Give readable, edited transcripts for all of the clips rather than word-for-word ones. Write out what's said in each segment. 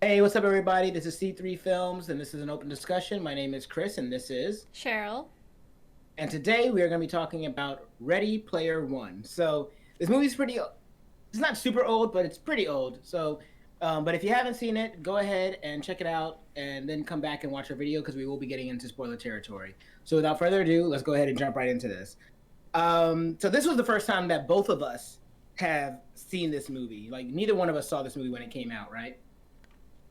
Hey, what's up, everybody? This is C3 Films, and this is an open discussion. My name is Chris, and this is. Cheryl. And today we are going to be talking about Ready Player One. So this movie's pretty. It's not super old, but it's pretty old. But if you haven't seen it, go ahead and check it out, and then come back and watch our video because we will be getting into spoiler territory. So without further ado, let's go ahead and jump right into this. So this was the first time that both of us have seen this movie. Like neither one of us saw this movie when it came out, right?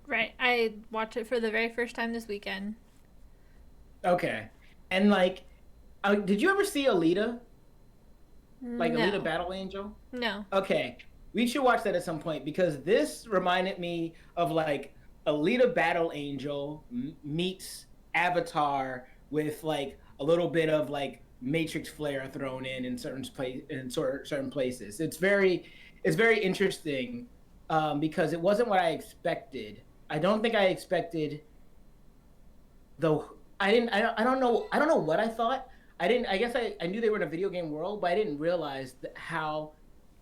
Right. I watched it for the very first time this weekend. Okay. And did you ever see Alita? Like Alita No. Battle Angel? No. Okay. We should watch that at some point because this reminded me of like Alita Battle Angel meets Avatar with like a little bit of like Matrix flair thrown in certain places. It's very interesting because it wasn't what I expected. I don't think I expected though. I don't know what I thought. I guess I knew they were in a video game world, but I didn't realize how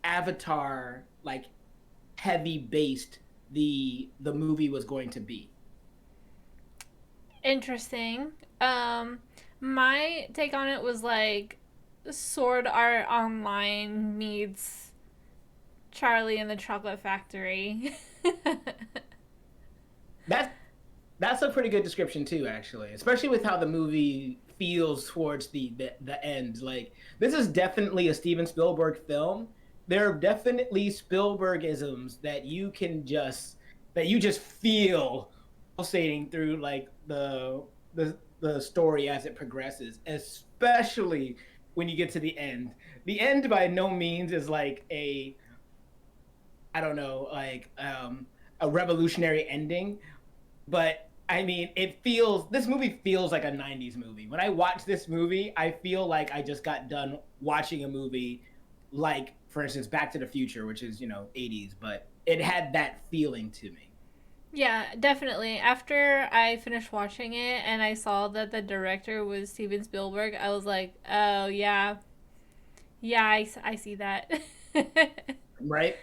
Avatar like heavy based the movie was going to be. Interesting. My take on it was like Sword Art Online meets Charlie and the Chocolate Factory. That that's a pretty good description too, actually, especially with how the movie feels towards the end. Like this is definitely a Steven Spielberg film. There are definitely Spielbergisms that you just feel pulsating through like the story as it progresses, especially when you get to the end. The end by no means is like a I don't know, like a revolutionary ending, but I mean, this movie feels like a 90s movie. When I watch this movie, I feel like I just got done watching a movie like, for instance, Back to the Future, which is, 80s, but it had that feeling to me. Yeah, definitely. After I finished watching it and I saw that the director was Steven Spielberg, I was like, oh, yeah. Yeah, I see that. Right?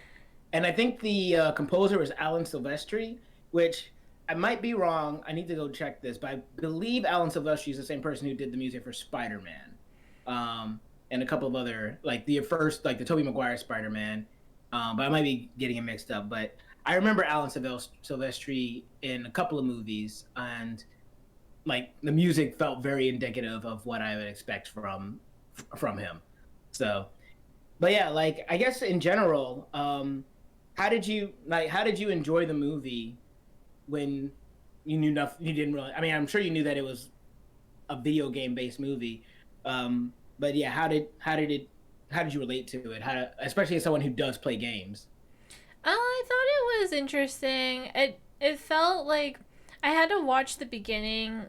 And I think the composer was Alan Silvestri, which I might be wrong. I need to go check this, but I believe Alan Silvestri is the same person who did the music for Spider-Man, and a couple of other like the first like the Tobey Maguire Spider-Man. But I might be getting it mixed up. But I remember Alan Silvestri in a couple of movies, and like the music felt very indicative of what I would expect from him. So, but yeah, like I guess in general, how did you enjoy the movie when you knew nothing? You didn't really. I mean, I'm sure you knew that it was a video game based movie. But yeah, how did you relate to it? Especially as someone who does play games. I thought it was interesting. It felt like I had to watch the beginning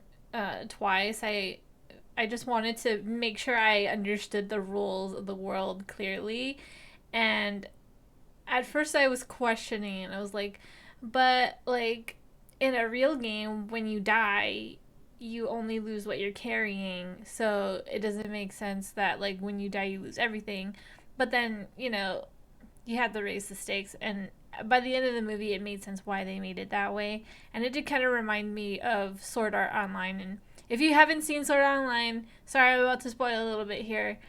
twice. I just wanted to make sure I understood the rules of the world clearly. And at first I was questioning and I was like, but like in a real game when you die, you only lose what you're carrying. So it doesn't make sense that like when you die you lose everything. But then, you had to raise the stakes, and by the end of the movie it made sense why they made it that way, and it did kind of remind me of Sword Art Online. And if you haven't seen Sword Art Online, sorry, I'm about to spoil a little bit here,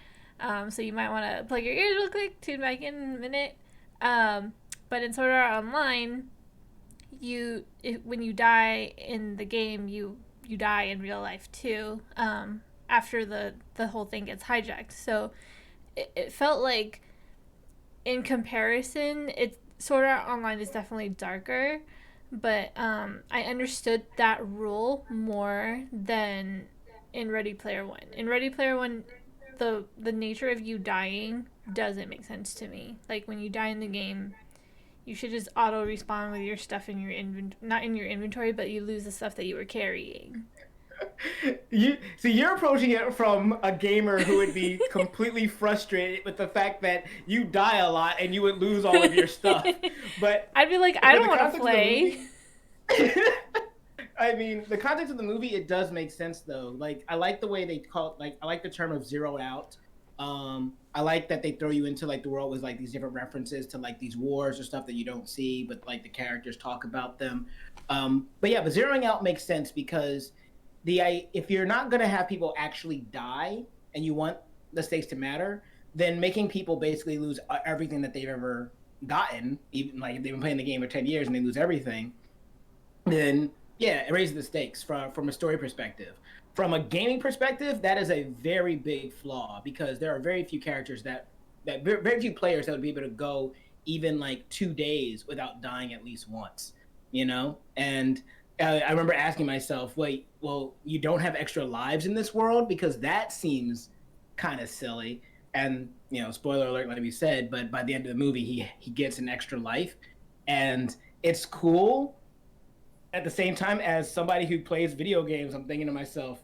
so you might want to plug your ears real quick, tune back in a minute. But in Sword Art Online, when you die in the game, you die in real life too, after the whole thing gets hijacked. So it felt like in comparison, it Sword Art Online is definitely darker, but I understood that rule more than in Ready Player One. In Ready Player One, the nature of you dying doesn't make sense to me. Like when you die in the game, you should just auto respawn with your stuff in your not in your inventory, but you lose the stuff that you were carrying. You're approaching it from a gamer who would be completely frustrated with the fact that you die a lot and you would lose all of your stuff. But I'd be like, I for don't the want to context of the play. movie, I mean, the context of the movie, it does make sense though. Like, I like the way they call it. Like, I like the term of zero out. I like that they throw you into like the world with like these different references to like these wars or stuff that you don't see, but like the characters talk about them. But yeah, but zeroing out makes sense because if you're not going to have people actually die and you want the stakes to matter, then making people basically lose everything that they've ever gotten, even like if they've been playing the game for 10 years and they lose everything, then yeah, it raises the stakes from a story perspective. From a gaming perspective, that is a very big flaw because there are very few characters that very few players that would be able to go even like 2 days without dying at least once, you know? And I remember asking myself, wait, well, you don't have extra lives in this world because that seems kind of silly. And spoiler alert, like we said, but by the end of the movie, he gets an extra life, and it's cool. At the same time, as somebody who plays video games, I'm thinking to myself,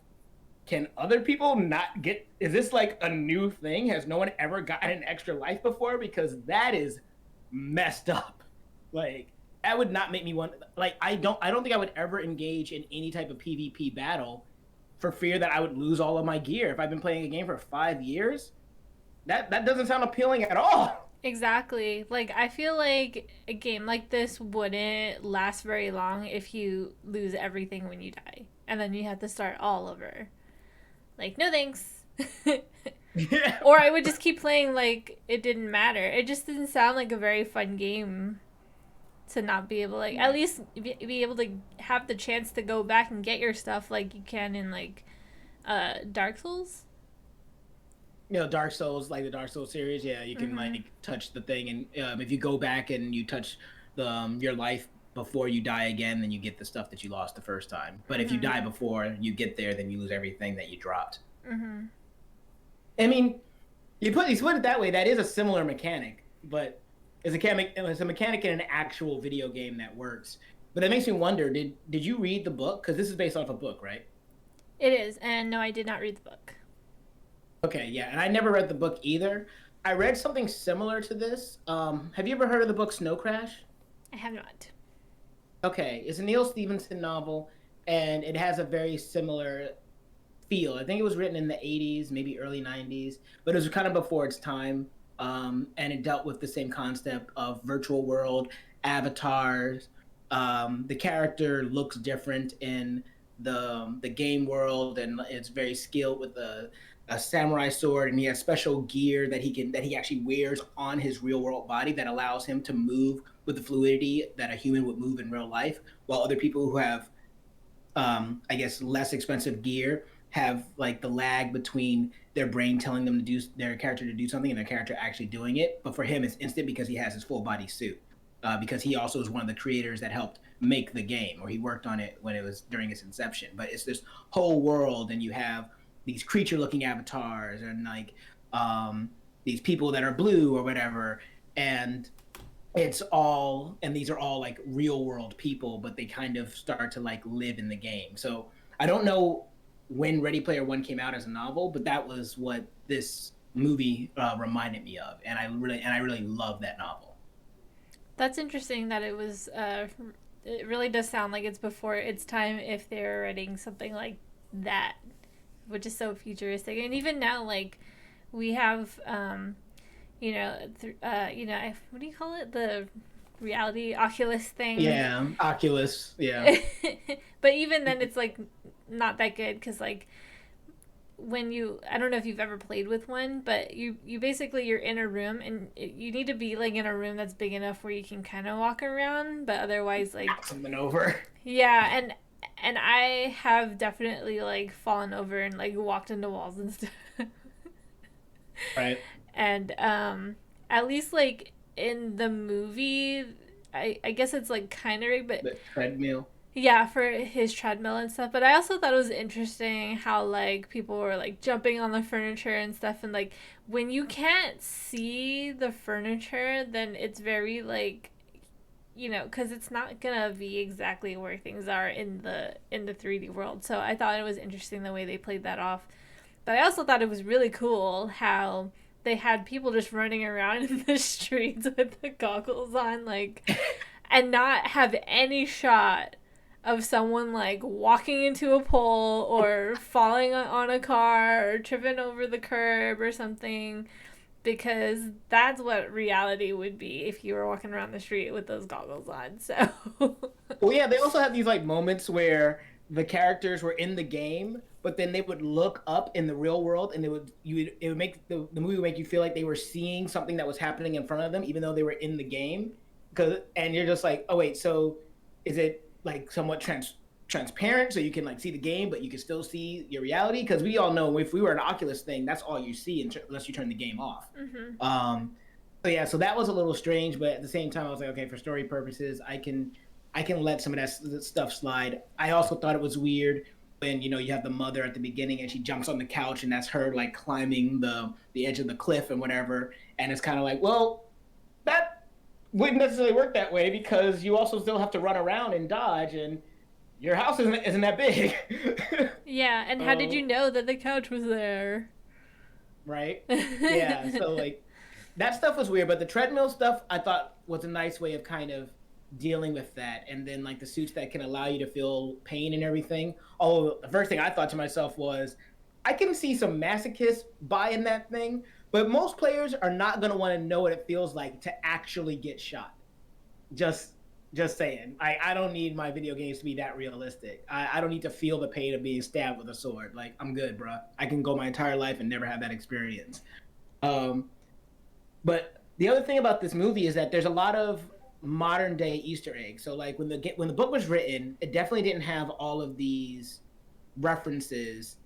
can other people not get? Is this like a new thing? Has no one ever gotten an extra life before? Because that is messed up. Like that would not make me want. Like I don't think I would ever engage in any type of PvP battle for fear that I would lose all of my gear. If I've been playing a game for 5 years, that doesn't sound appealing at all. Exactly. Like, I feel like a game like this wouldn't last very long if you lose everything when you die. And then you have to start all over. Like, no thanks. Yeah. Or I would just keep playing like it didn't matter. It just didn't sound like a very fun game to not be able, like, at least be able to have the chance to go back and get your stuff like you can in, like, Dark Souls. Dark Souls, like the Dark Souls series, yeah, you can Mm-hmm. like touch the thing, and if you go back and you touch your life before you die again, then you get the stuff that you lost the first time. But if you Mm-hmm. die before you get there, then you lose everything that you dropped. Mm-hmm. I mean, you put it that way, that is a similar mechanic, but it's a mechanic in an actual video game that works. But that makes me wonder, did you read the book? Because this is based off a book, right? It is. And no, I did not read the book. Okay, yeah, and I never read the book either. I read something similar to this. Have you ever heard of the book Snow Crash? I have not. Okay, it's a Neil Stephenson novel, and it has a very similar feel. I think it was written in the 80s, maybe early 90s, but it was kind of before its time. And it dealt with the same concept of virtual world, avatars. The character looks different in the game world, and it's very skilled with a samurai sword, and he has special gear that he actually wears on his real world body that allows him to move with the fluidity that a human would move in real life, while other people who have I guess less expensive gear have like the lag between their brain telling them to do their character to do something and their character actually doing it. But for him, it's instant because he has his full body suit. Because he also is one of the creators that helped make the game, or he worked on it when it was during its inception. But it's this whole world, and you have these creature-looking avatars, and like these people that are blue or whatever, and these are all like real world people, but they kind of start to like live in the game. So I don't know when Ready Player One came out as a novel, but that was what this movie reminded me of, and I really love that novel. That's interesting that it was. It really does sound like it's before its time if they're writing something like that, which is so futuristic. And even now, like, we have, what do you call it? The reality Oculus thing. Yeah, Oculus. Yeah, But even then, it's like not that good because, like, I don't know if you've ever played with one, but you basically you're in a room and you need to be like in a room that's big enough where you can kind of walk around, but otherwise, like, something over. yeah. And I have definitely like fallen over and like walked into walls and stuff. Right. And at least like in the movie, I guess it's like kind of rigged, but The treadmill. yeah, for his treadmill and stuff. But I also thought it was interesting how like people were like jumping on the furniture and stuff, and like when you can't see the furniture, then it's very like, because it's not gonna be exactly where things are in the 3D world. So I thought it was interesting the way they played that off. But I also thought it was really cool how they had people just running around in the streets with the goggles on, like, and not have any shot of someone like walking into a pole or falling on a car or tripping over the curb or something. because that's what reality would be if you were walking around the street with those goggles on. So, Well, yeah, they also have these like moments where the characters were in the game, but then they would look up in the real world, and it would make the movie would make you feel like they were seeing something that was happening in front of them, even though they were in the game. Because and you're just like, oh wait, so is it like somewhat transparent so you can like see the game, but you can still see your reality? Because we all know if we were an Oculus thing, that's all you see unless you turn the game off. mm-hmm. So yeah, so that was a little strange, but at the same time, I was like, okay, for story purposes, I can let some of that stuff slide. I also thought it was weird when you have the mother at the beginning and she jumps on the couch and that's her like climbing the edge of the cliff and whatever, and it's kind of like, well, that wouldn't necessarily work that way because you also still have to run around and dodge, and your house isn't that big. Yeah, and how did you know that the couch was there? Right? Yeah. So like that stuff was weird, but the treadmill stuff I thought was a nice way of kind of dealing with that. And then like the suits that can allow you to feel pain and everything. Oh, the first thing I thought to myself was, I can see some masochists buying that thing, but most players are not going to want to know what it feels like to actually get shot. Just just saying. I don't need my video games to be that realistic. I don't need to feel the pain of being stabbed with a sword. Like, I'm good, bro. I can go my entire life and never have that experience. Um, but the other thing about this movie is that there's a lot of modern day Easter eggs. So like when the book was written, it definitely didn't have all of these references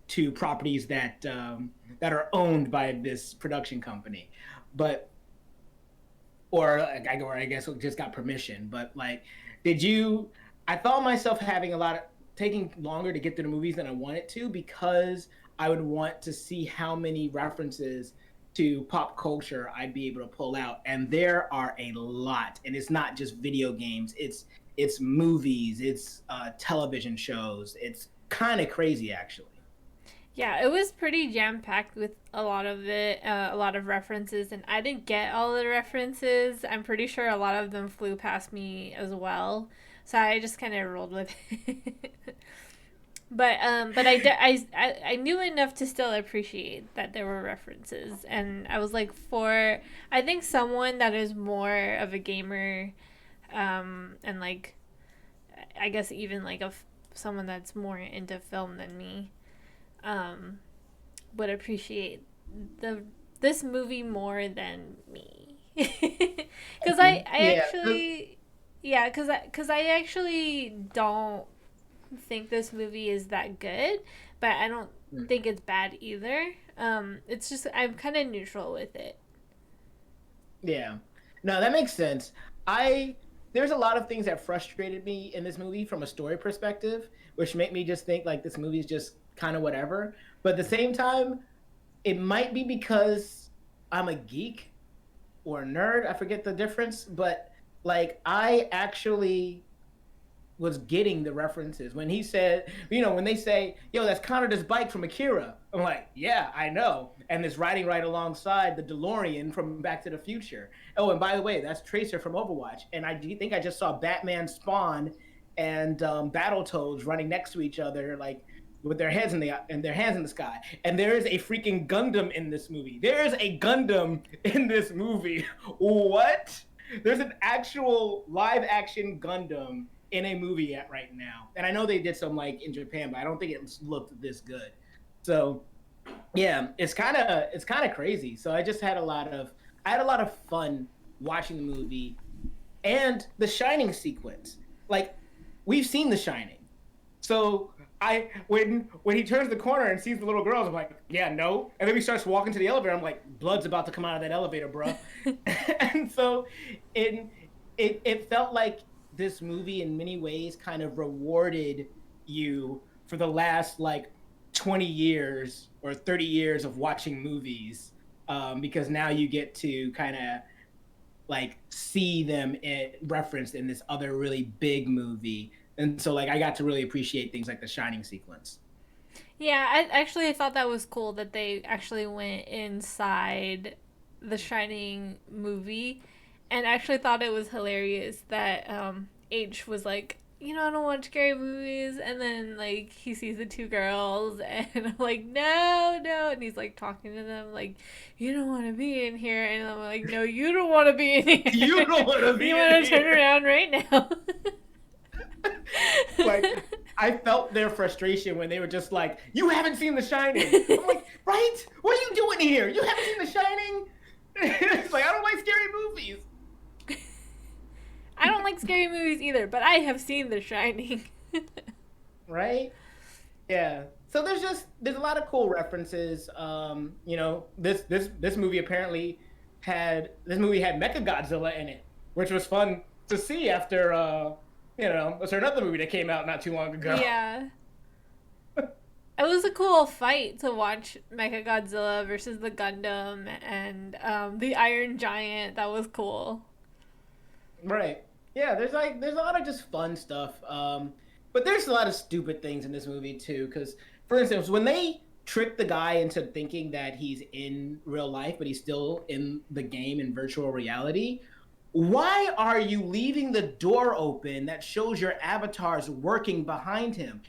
to properties that are owned by this production company, but or I guess it just got permission. But like, did you? I found myself having a lot of taking longer to get through the movies than I wanted to because I would want to see how many references to pop culture I'd be able to pull out, and there are a lot. And it's not just video games; it's movies, it's television shows. It's kind of crazy, actually. Yeah, it was pretty jam packed with a lot of it, a lot of references, and I didn't get all the references. I'm pretty sure a lot of them flew past me as well, so I just kind of rolled with it. But I knew enough to still appreciate that there were references, and I was like, for I think someone that is more of a gamer, and like I guess even like someone that's more into film than me, um, would appreciate the this movie more than me. Because I Yeah. actually, yeah, because I actually don't think this movie is that good, but I don't think it's bad either. It's just I'm kind of neutral with it. Yeah. No, that makes sense. I There's a lot of things that frustrated me in this movie from a story perspective, which make me just think like this movie is just kind of whatever. But at the same time, it might be because I'm a geek or a nerd. I forget the difference, but like I actually was getting the references when he said, when they say, "Yo, that's Connor's bike from Akira." I'm like, "Yeah, I know." And it's riding right alongside the DeLorean from Back to the Future. Oh, and by the way, that's Tracer from Overwatch. And I do think I just saw Batman Spawn and Battletoads running next to each other, like with their heads in the and their hands in the sky. And there is a freaking Gundam in this movie. There is a Gundam in this movie. What? There's an actual live action Gundam in a movie at right now. And I know they did some like in Japan, but I don't think it looked this good. So yeah, it's kind of crazy. So I had a lot of fun watching the movie and the Shining sequence. Like we've seen The Shining, so I when he turns the corner and sees the little girls, I'm like, yeah, no. And then he starts walking to the elevator. I'm like, blood's about to come out of that elevator, bro. And so it it felt like this movie in many ways kind of rewarded you for the last like 20 years or 30 years of watching movies, because now you get to kind of like see them referenced in this other really big movie. And so like I got to really appreciate things like the Shining sequence. Yeah, I actually thought that was cool that they actually went inside the Shining movie, and actually thought it was hilarious that H was like I don't watch scary movies. And then, like, he sees the two girls, and I'm like, no, no. And he's, like, talking to them, like, you don't want to be in here. And I'm like, no, you don't want to be in You here. don't want to be You in want to turn here. around right now. Like, I felt their frustration when they were just like, "You haven't seen The Shining." I'm like, "Right? What are you doing here? You haven't seen The Shining?" It's like, I don't like scary movies. I don't like scary movies either, but I have seen The Shining. Right? Yeah. So there's a lot of cool references. This movie apparently had Mechagodzilla in it, which was fun to see after was there another movie that came out not too long ago? Yeah. It was a cool fight to watch Mechagodzilla versus the Gundam and the Iron Giant. That was cool. Right. Yeah, there's a lot of just fun stuff. But there's a lot of stupid things in this movie too. Because, for instance, when they trick the guy into thinking that he's in real life, but he's still in the game in virtual reality, why are you leaving the door open that shows your avatar's working behind him?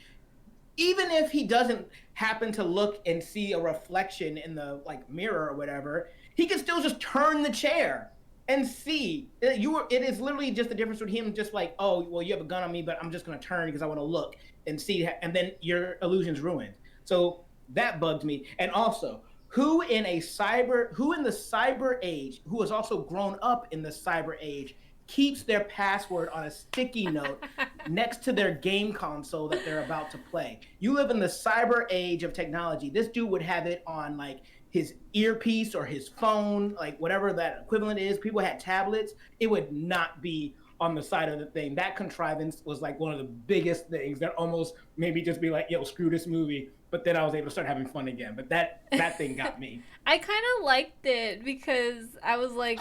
Even if he doesn't happen to look and see a reflection in the like mirror or whatever, he can still just turn the chair and see. It is literally just the difference with him just like, oh, well, you have a gun on me, but I'm just gonna turn because I want to look and see, and then your illusion's ruined. So that bugged me. And also, who in the cyber age, who has also grown up in the cyber age, keeps their password on a sticky note next to their game console that they're about to play? You live in the cyber age of technology. This dude would have it on like his earpiece or his phone, like whatever that equivalent is. People had tablets. It would not be on the side of the thing. That contrivance was like one of the biggest things that almost made me just be like, yo, screw this movie. But then I was able to start having fun again. But that thing got me. I kind of liked it because I was like,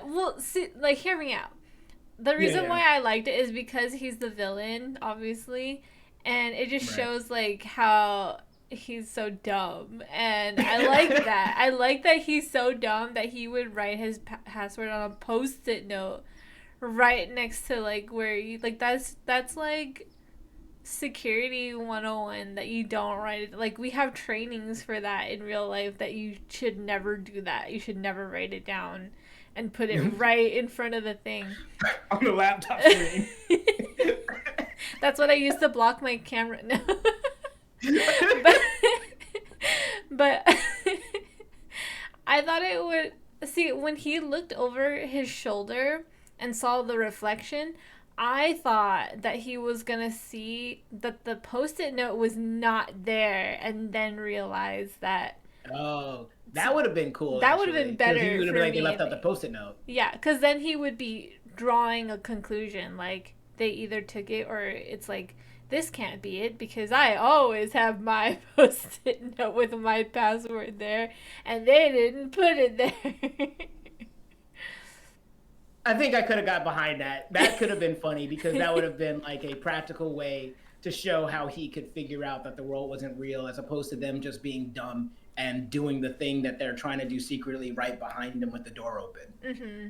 well, see, like, hear me out. The Yeah, reason yeah. why I liked it is because he's the villain, obviously, and it just Right. shows like how he's so dumb, and I like that. I like that he's so dumb that he would write his password on a post-it note right next to like where you like that's like security 101 that you don't write it. Like we have trainings for that in real life that you should never do that. You should never write it down and put it right in front of the thing. On the laptop screen. That's what I used to block my camera. No. but but I thought it would see when he looked over his shoulder and saw the reflection. I thought that he was gonna see that the post-it note was not there, and then realize that Oh, that would have been cool. that would have Actually, been because he better would have for like they me. left out the post-it note. Yeah, because then he would be drawing a conclusion like they either took it or it's like this can't be it because I always have my post-it note with my password there and they didn't put it there. I think I could have got behind that. That could have been funny because that would have been like a practical way to show how he could figure out that the world wasn't real, as opposed to them just being dumb and doing the thing that they're trying to do secretly right behind them with the door open. Mm-hmm.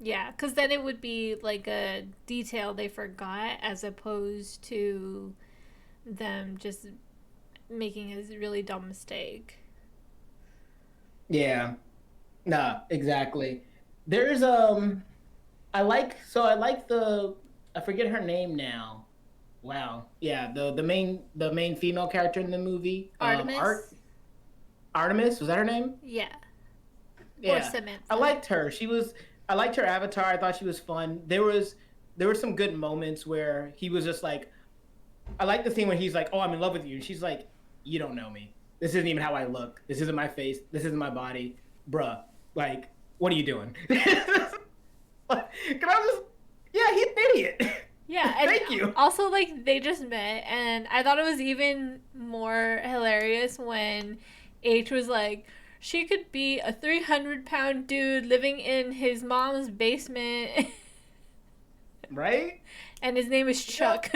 Yeah, because then it would be like a detail they forgot as opposed to them just making a really dumb mistake. Yeah. Nah, exactly. There's I like the I forget her name now. Wow. Yeah, the main female character in the movie. Artemis? Artemis, was that her name? Yeah. Or Yeah. I Samantha. liked her. I liked her avatar. I thought she was fun. There were some good moments where he was just like, I like the scene when he's like, "Oh, I'm in love with you." And she's like, "You don't know me. This isn't even how I look. This isn't my face. This isn't my body. Bruh, like, what are you doing?" Like, can I just, yeah, he's an idiot. Yeah, and Thank you. also like they just met, and I thought it was even more hilarious when H was like, she could be a 300-pound dude living in his mom's basement, Right? and his name is Yeah. Chuck.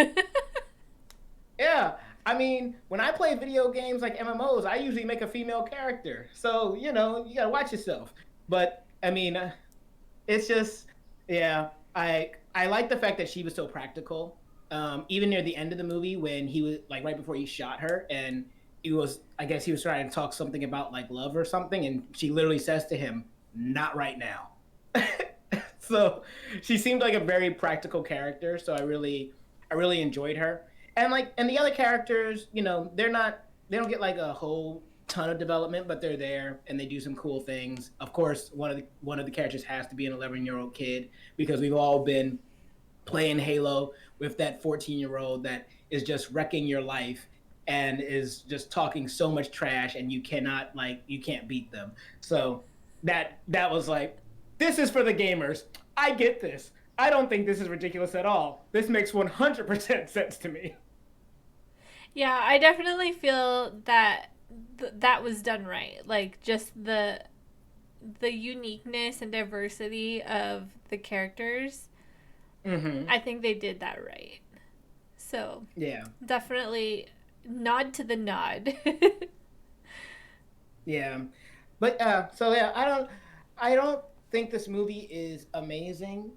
Yeah. I mean, when I play video games like MMOs, I usually make a female character. So, you gotta watch yourself. But, I mean, it's just, yeah, I like the fact that she was so practical. even near the end of the movie when he was like right before he shot her, and he was, I guess he was trying to talk something about like love or something, and she literally says to him, "Not right now." So she seemed like a very practical character. So I really enjoyed her. And like, and the other characters, you know, they don't get like a whole ton of development, but they're there and they do some cool things. Of course, one of the characters has to be an 11-year-old kid because we've all been playing Halo with that 14-year-old that is just wrecking your life and is just talking so much trash, and you cannot, like, you can't beat them. So that was like, this is for the gamers. I get this. I don't think this is ridiculous at all. This makes 100% sense to me. Yeah, I definitely feel that that was done right. Like just the uniqueness and diversity of the characters. Mm-hmm. I think they did that right. So, Yeah. definitely nod to the nod. Yeah. But so yeah, I don't think this movie is amazing.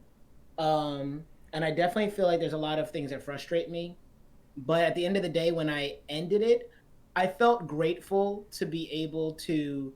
And I definitely feel like there's a lot of things that frustrate me. But at the end of the day, when I ended it, I felt grateful to be able to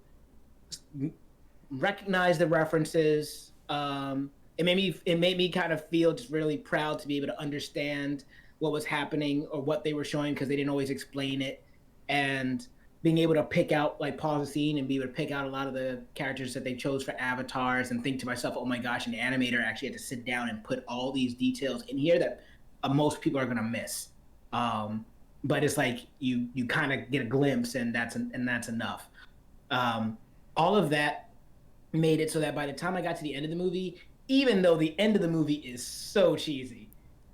recognize the references. It made me kind of feel just really proud to be able to understand what was happening or what they were showing because they didn't always explain it, and being able to pick out, like, pause the scene and be able to pick out a lot of the characters that they chose for avatars and think to myself, oh my gosh, an animator actually had to sit down and put all these details in here that most people are gonna miss. Um, but it's like you kind of get a glimpse, and that's enough. Um, all of that made it so that by the time I got to the end of the movie, even though the end of the movie is so cheesy,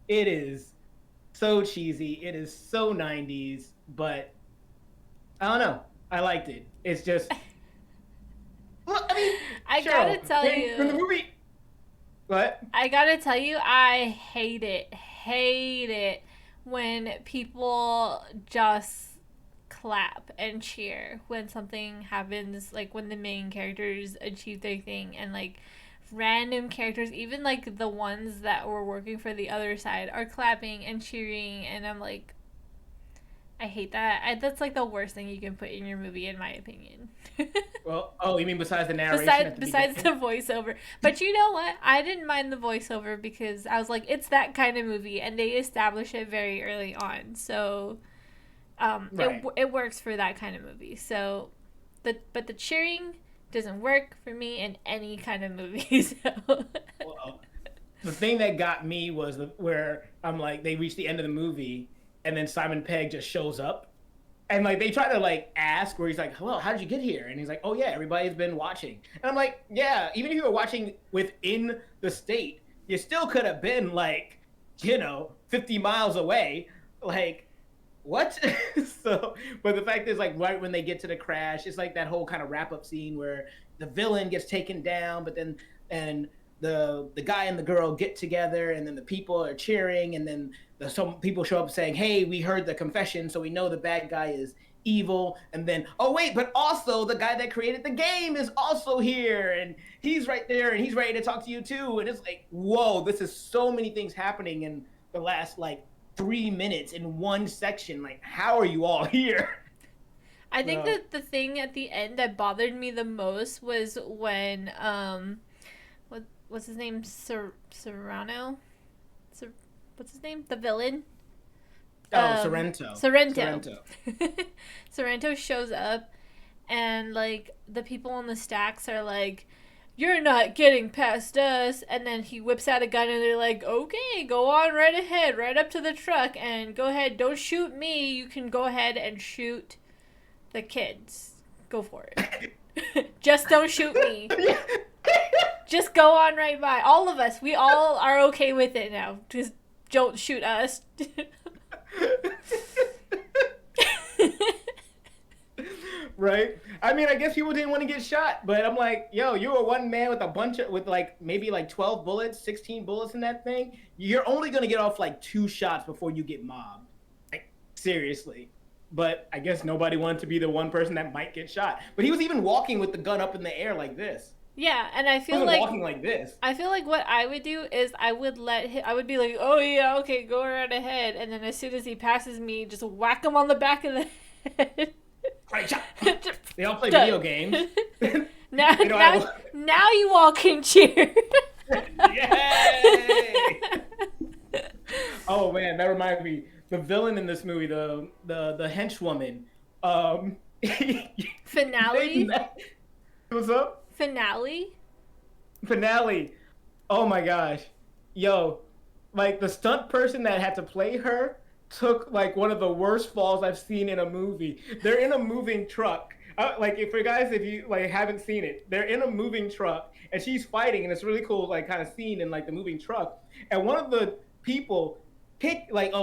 it is so cheesy, it is so 90s, but I don't know. I liked it. It's just, well, I mean, I gotta Cheryl, tell when the you, movie, what? I gotta tell you, I hate it when people just clap and cheer when something happens, like when the main characters achieve their thing, and like random characters, even like the ones that were working for the other side, are clapping and cheering, and I'm like, I hate that. That's like the worst thing you can put in your movie, in my opinion. Well, oh, you mean besides the narration besides at the besides the beginning? voiceover, but you know what, I didn't mind the voiceover because I was like, it's that kind of movie, and they establish it very early on, so Right. it works for that kind of movie. So but the cheering doesn't work for me in any kind of movie. So Well, the thing that got me was where I'm like, they reach the end of the movie, and then Simon Pegg just shows up, and like they try to like ask where he's like, "Hello, how did you get here?" And he's like, "Oh yeah, everybody's been watching." And I'm like, "Yeah, even if you were watching within the state, you still could have been like, 50 miles away. Like, what?" So, but the fact is, like, right when they get to the crash, it's like that whole kind of wrap up scene where the villain gets taken down, but then and the guy and the girl get together, and then the people are cheering, and then some people show up saying, "Hey, we heard the confession, so we know the bad guy is evil." And then, oh wait, but also the guy that created the game is also here, and he's right there, and he's ready to talk to you too. And it's like, whoa, this is so many things happening in the last like 3 minutes in one section. Like, how are you all here? I think So, that the thing at the end that bothered me the most was when what's his name, Serrano, Ser- what's his name, the villain, oh, Sorrento. Sorrento. Sorrento. Sorrento shows up, and like the people on the stacks are like, "You're not getting past us," and then he whips out a gun, and they're like, "Okay, go on right ahead, right up to the truck, and go ahead, don't shoot me, you can go ahead and shoot the kids, go for it." Just don't shoot me, just go on right by all of us, we all are okay with it now, just don't shoot us. Right? I mean, I guess people didn't want to get shot, but I'm like, yo, you were one man with a bunch of, with like maybe like 12 bullets, 16 bullets in that thing. You're only going to get off like two shots before you get mobbed. Like, seriously. But I guess nobody wanted to be the one person that might get shot. But he was even walking with the gun up in the air like this. Yeah, and I I feel wasn't like walking like this. what I would do is I would let him, I would be like, "Oh yeah, okay, go right ahead." And then as soon as he passes me, just whack him on the back of the head. Right, chop. They all play video Done. games. now, They know how now, to. now you all can cheer. Yay! Oh man, that reminds me. The villain in this movie, the henchwoman. They Finale, met. What's up? finale. Finale. Oh my gosh. Yo, like the stunt person that had to play her took like one of the worst falls I've seen in a movie. They're in a moving truck. Like if for guys, if you like haven't seen it, they're in a moving truck and she's fighting, and it's really cool, like kind of scene in like the moving truck. And one of the people kick like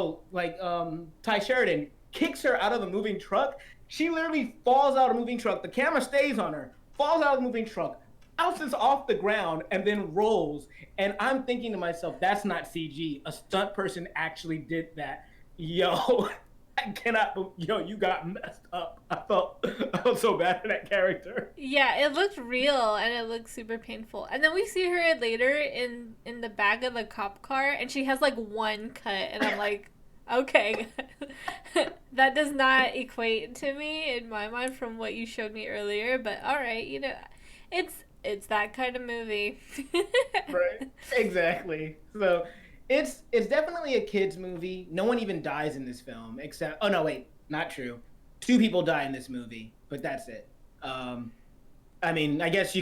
Ty Sheridan kicks her out of the moving truck. She literally falls out of the moving truck. The camera stays on her, falls out of the moving truck, bounces off the ground, and then rolls. And I'm thinking to myself, that's not CG. A stunt person actually did that. Yo, I cannot. Yo, you got messed up. I felt so bad for that character. Yeah, it looked real and it looked super painful. And then we see her later in the back of the cop car, and she has like one cut, and I'm like, okay, that does not equate to me in my mind from what you showed me earlier. But all right, it's that kind of movie. Right. Exactly. So it's definitely a kids movie. No one even dies in this film except oh no wait, not true. Two people die in this movie, but that's it. Um, I mean, I guess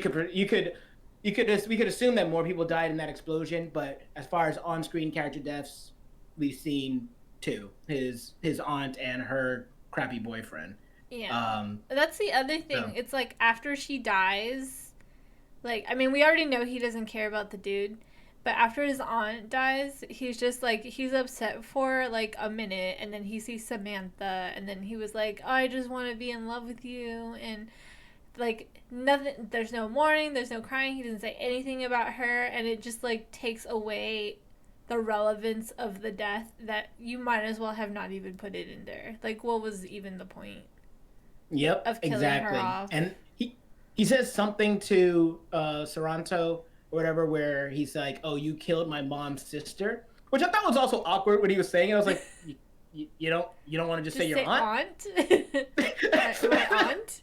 we could assume that more people died in that explosion, but as far as on-screen character deaths, we've seen two: his aunt and her crappy boyfriend. Yeah, Um, that's the other thing. so It's like after she dies, like, I mean, we already know he doesn't care about the dude, but after his aunt dies, he's just like, he's upset for like a minute, and then he sees Samantha, and then he was like, oh, I just want to be in love with you, and like, nothing, there's no mourning, there's no crying, he doesn't say anything about her, and it just like takes away the relevance of the death that you might as well have not even put it in there. Like, what was even the point yep, of killing her exactly. off? And he says something to Saranto or whatever, where he's like, "Oh, you killed my mom's sister," which I thought was also awkward when he was saying it. I was like, you don't want to just say Just your say aunt? aunt. My aunt.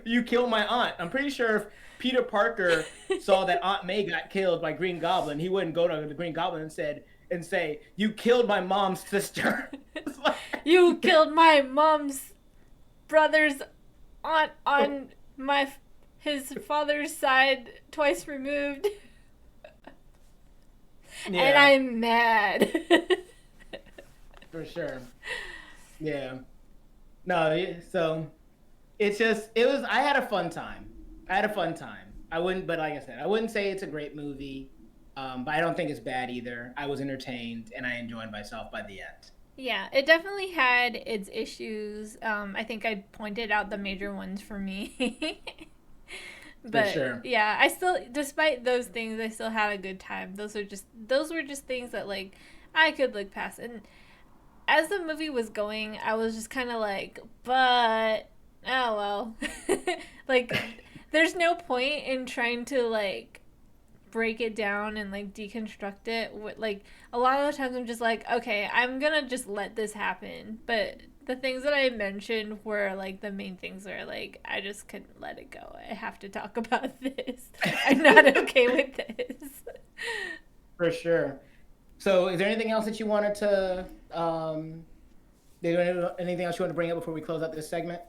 You killed my aunt. I'm pretty sure if Peter Parker saw that Aunt May got killed by Green Goblin, he wouldn't go to the Green Goblin and say, "You killed my mom's sister." It's like, You killed my mom's brother's aunt on my his father's side, twice removed, and yeah, I'm mad. for sure. Yeah. No, so it's just it was. I had a fun time. I had a fun time. I wouldn't, but like I said, I wouldn't say it's a great movie. But I don't think it's bad either. I was entertained and I enjoyed myself by the end. Yeah, it definitely had its issues. I think I pointed out the major ones for me. For But sure. yeah, I still, despite those things, I still had a good time. Those were just things that like I could look past. And as the movie was going, I was just kind of like, but oh well. Like, there's no point in trying to like break it down and like deconstruct it. Like, a lot of the times I'm just like, okay, I'm gonna just let this happen. But the things that I mentioned were like the main things where like I just couldn't let it go. I have to talk about this. I'm not okay with this. For sure. So, is there anything else that you wanted to? Is there anything else you want to bring up before we close out this segment?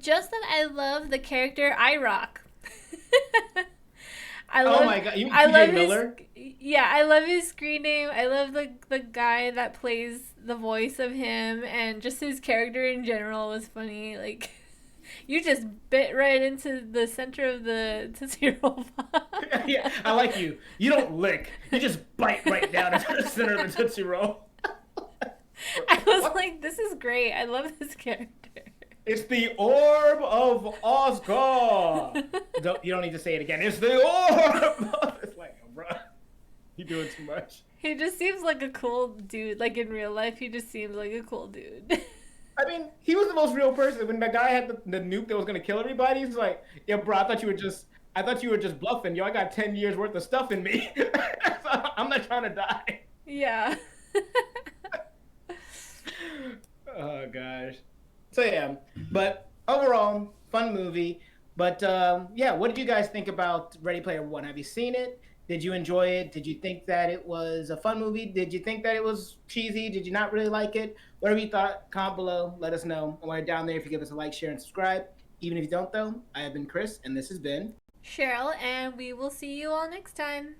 Just that I love the character IROC. I Oh love my god, you mean I love TJ his Miller? yeah, I love his screen name. I love the guy that plays the voice of him, and just his character in general was funny. Like, you just bit right into the center of the Tootsie Roll Pop. Yeah, I like you. You don't lick. You just bite right down into the center of the Tootsie Roll. I was like, this is great. I love this character. It's the orb of Osgore. You don't need to say it again. It's the orb. It's like, oh, bro, you doing too much. He just seems like a cool dude. Like, in real life, he just seems like a cool dude. I mean, he was the most real person. When the guy had the nuke that was gonna kill everybody, he's like, "Yeah, bro, I thought you were just bluffing. Yo, I got 10 years worth of stuff in me. So I'm not trying to die. Yeah. Oh gosh. So yeah, but overall, fun movie. But yeah, what did you guys think about Ready Player One? Have you seen it? Did you enjoy it? Did you think that it was a fun movie? Did you think that it was cheesy? Did you not really like it? Whatever you thought, comment below. Let us know. And while you're down there, if you give us a like, share, and subscribe. Even if you don't, though, I have been Chris, and this has been Cheryl, and we will see you all next time.